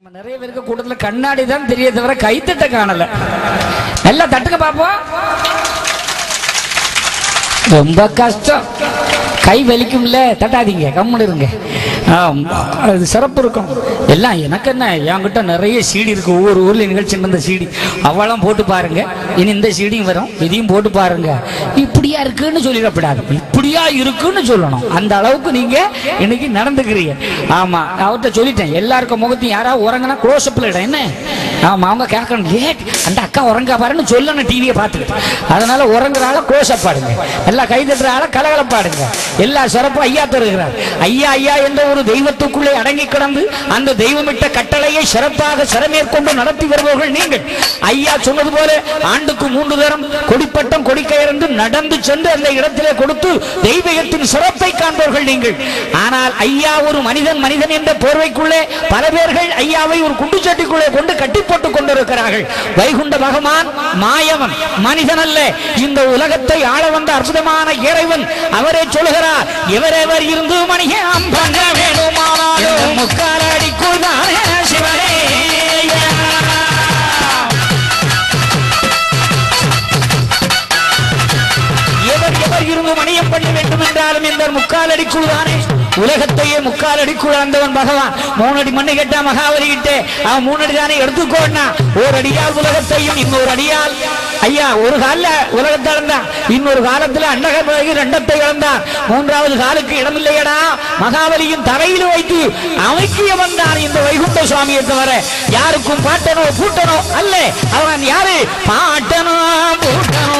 நிறைய பேருக்கு கூட்டத்தில் கண்ணாடி தான் தெரிய தவிர கைத்தட்ட காணல. எல்லாம் தட்டுக்க பாப்போம். ரொம்ப கஷ்டம். கை வலிக்கும்ல, தட்டாதீங்க, கம்முன்னு இருங்க. அது சிறப்பு இருக்கும். எல்லாம் எனக்கு என்ன, என்கிட்ட நிறைய சீடி இருக்கு. ஒவ்வொரு ஊர்ல நிகழ்ச்சி நடந்த சீடி அவெல்லாம் போட்டு பாருங்க. இனி இந்த சீடியும் வரும், இதையும் போட்டு பாருங்க. இப்படியா இருக்குன்னு சொல்லிடப்படாது, இப்படியா இருக்குன்னு சொல்லணும். அந்த அளவுக்கு நீங்க இன்னைக்கு நடந்துக்கிறீங்க. ஆமா, அவர்கிட்ட சொல்லிட்டேன், எல்லாருக்கும் முகத்தையும் யாராவது உறங்கினா க்ளோஸ் அப்ல இடம் என்ன. ஆமா, அவங்க கேட்கணும், ஏட் அந்த அக்கா உறங்க பாருன்னு சொல்லணும் டிவியை பார்த்துக்கிட்டு. அதனால உறங்குறால க்ளோஸ் அப் பாடுங்க, எல்லாம் கை தட்டுறால கலகலப்பாடுங்க. எல்லா சிறப்பும் ஐயா தருகிறார். ஐயா ஐயா என்ற ஒரு தெய்வத்துக்குள்ளே அடங்கி கிடந்து அந்த தெய்வமிட்ட கட்டளையை சிறப்பாக சிறமேற்கொண்டு நடத்தி வருபவர்கள் நீங்கள். ஐயா சொன்னது போல ஆண்டுக்கு 3 தரம் கொடிப்பட்டம் கொடிக்கயிறு நடந்து சென்று அந்த இடத்திலே கொடுத்து தெய்வீகத்தின் சிறப்பை காண்பவர்கள் நீங்கள். ஆனால் ஐயா ஒரு மனிதன் மனிதன் என்ற போர்வைக்குள்ளே பல பேர்கள் ஐயாவை ஒரு குண்டுச்சட்டிக்குள்ளே கொண்டு கட்டி போட்டுக் கொண்டிருக்கிறார்கள். வைகுண்ட பகவான் மாயவன், மனிதன் அல்ல. இந்த உலகத்தை ஆள வந்த அற்புதமான இறைவன். அவரே சொல்லுகிறார், எவரெவர் இருந்து மணியம் பண்ண வேணுமானாலும் முக்காலடி கூதானே சிவனே. எவர் இருந்து மணியம் பண்ண வேண்டும் என்றாலும் இந்த முக்காலடி கூதானே. உலகத்தையே முக்கால் அடிக்குள் ஆண்டவன் பகவான். 3 அடி மண்ணு கேட்டா மகாவலி கிட்டே அவன் 3 அடி தானே எடுத்துக்கோன்னா. ஒரு அடியால் உலகத்தையும் இன்னொரு அடியால் ஐயா ஒரு கால உலகத்தை இழந்தான். இன்னொரு காலத்துல அன்னக பிறகு 2 இழந்தான். 3வது காலுக்கு இடமில்லையடா. மகாவலியின் தரையில் வைத்து அமைக்கிய வந்தான் இந்த வைகுண்ட சுவாமியை தவிர யாருக்கும் பாட்டனோ பூட்டனோ அல்ல. அவன் யாரு? பாட்டனோ பூட்டனோ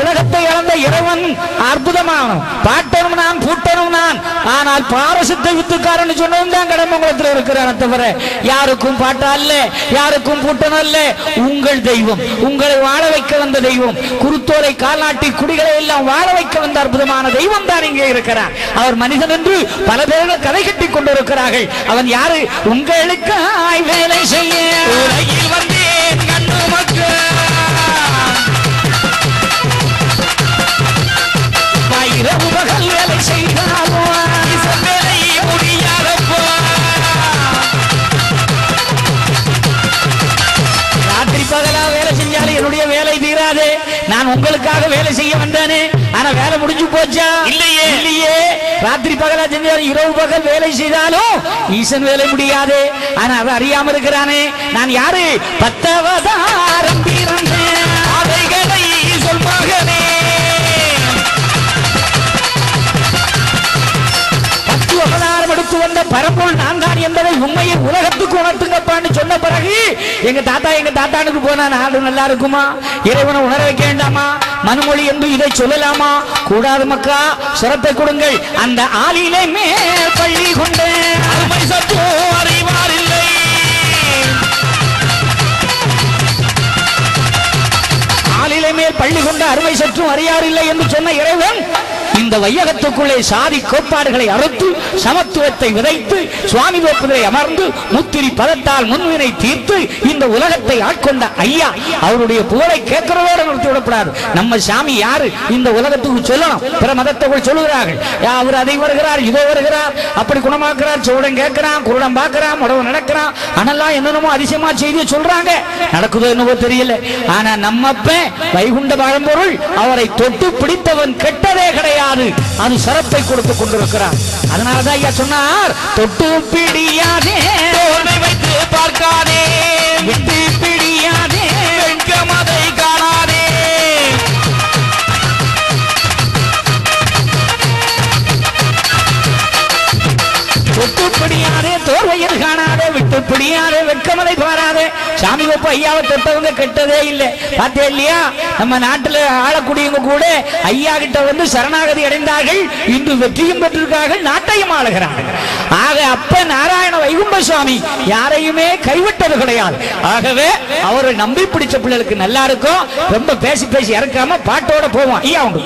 உலகத்தை இழந்த இறைவன் அற்புதமானவன். பாட்டனும் நான் பூட்டனும் நான். ஆனால் பாரசித்த வித்துக்காரன் சொன்னதும் தான் கடம்பங்குளத்தில் இருக்கிறான் தவிர யாருக்கும் பாட்ட அல்ல, யாருக்கும் பூட்டன் அல்ல. உங்கள் தெய்வம், உங்களை வாழ வைக்க வந்த தெய்வம், குருத்தோலை கால்நாட்டி குடிகளை எல்லாம் வாழ வைக்க வந்த அற்புதமான தெய்வம் தான் இங்கே இருக்கிறார். அவர் மனிதன் என்று பல பேர்கள் கதை கட்டி கொண்டிருக்கிறார்கள். அவன் யாரு? உங்களுக்கு வேலை செய்ய உலகில் வந்தேன் கண்ணு மக்கள் இரவு பகல் வேலை செய்தாலும் வேலை முடியாதப்போ ராத்திரி பகலா வேலை செஞ்சாலும் என்னுடைய வேலை தீராது. நான் உங்களுக்காக வேலை செய்ய வந்தானே, ஆனா வேலை முடிஞ்சு போச்சா? இல்லையே இல்லையே. ராத்திரி பகலா செஞ்சாலும் இரவு பகல் வேலை செய்தாலும் ஈசன் வேலை முடியாது. ஆனா அவன் அறியாம இருக்கிறானே. நான் யாரு? 10 அவதாரம் பிறந்தேன் அவைகளை சொல் மகனே. எடுத்து வந்த பரம்பொருள் நான் தான் என்பதை உண்மையை உலகத்துக்கு உணர்த்துங்கப்பான்னு சொன்ன பிறகு எங்க தாத்தானுக்கு போனா நாடு நல்லா இருக்குமா? இறைவனை உணர வைக்க வேண்டாமா? மனுமொழி என்று இதை சொல்லலாமா? கூடாது மக்கா, சிறப்பை கொடுங்கள். அந்த ஆளிலே மேல் பள்ளி கொண்டு அறிவார் இல்லை. ஆளிலே மேல் பள்ளி கொண்டு அருமை சற்றும் அறியார் இல்லை என்று சொன்ன இறைவன் இந்த வையகத்துக்குள்ளே சாதி கோட்பாடுகளை அறுத்து சமத்துவத்தை விதைத்து சுவாமி கோப்பதை அமர்ந்து முத்திரி பதத்தால் முன்வினை தீர்த்து இந்த உலகத்தை ஆட்கொண்ட ஐயா அவருடைய புகழை கேட்கிறதோடு நிறுத்தி விடப்படாது. நம்ம சாமி யாரு இந்த உலகத்துக்கு சொல்லணும். பிற மதத்துக்குள் சொல்லுகிறார்கள், அவர் அதை வருகிறார் இதோ வருகிறார், அப்படி குணமாக்குறார், சோழன் கேட்கிறான், குருடம் பார்க்கிறான், உடவு நடக்கிறான், ஆனால் என்னென்னமோ அதிசயமா செய்தியை சொல்றாங்க. நடக்குதோ என்னவோ தெரியல. ஆனா நம்ம வைகுண்ட பழம்பொருள் அவரை தொட்டு பிடித்தவன் கெட்டதே கிடையாது. அது சிறப்பை கொடுத்துக் கொண்டிருக்கிறார். அதனாலதான் ஐயா சொன்னார், தொட்டு பிடியாதே வைத்து பார்க்காதே, விட்டு பிடியாதே வெட்கமதை காணாதே. தொட்டு பிடியாதே தோர்வையில் காணாதே, விட்டு பிடியாத வெட்கமலை பாராதே. சாமி ஒப்ப ஐயாவை தொட்டவங்க கெட்டதே இல்லை. பார்த்தே இல்லையா, நம்ம நாட்டில் ஆளக்கூடியவங்க கூட ஐயா கிட்ட வந்து சரணாகதி அடைந்தார்கள், இன்று வெற்றியும் பெற்றிருக்கார்கள், நாட்டையும் ஆளுகிறார்கள். ஆக அப்ப நாராயண வைகுண்ட சுவாமி யாரையுமே கைவிட்டது கிடையாது. ஆகவே அவரை நம்பி பிடிச்ச பிள்ளைகளுக்கு நல்லா இருக்கும். ரொம்ப பேசி பேசி இறக்காம பாட்டோட போவோம். ஐயா உண்டு.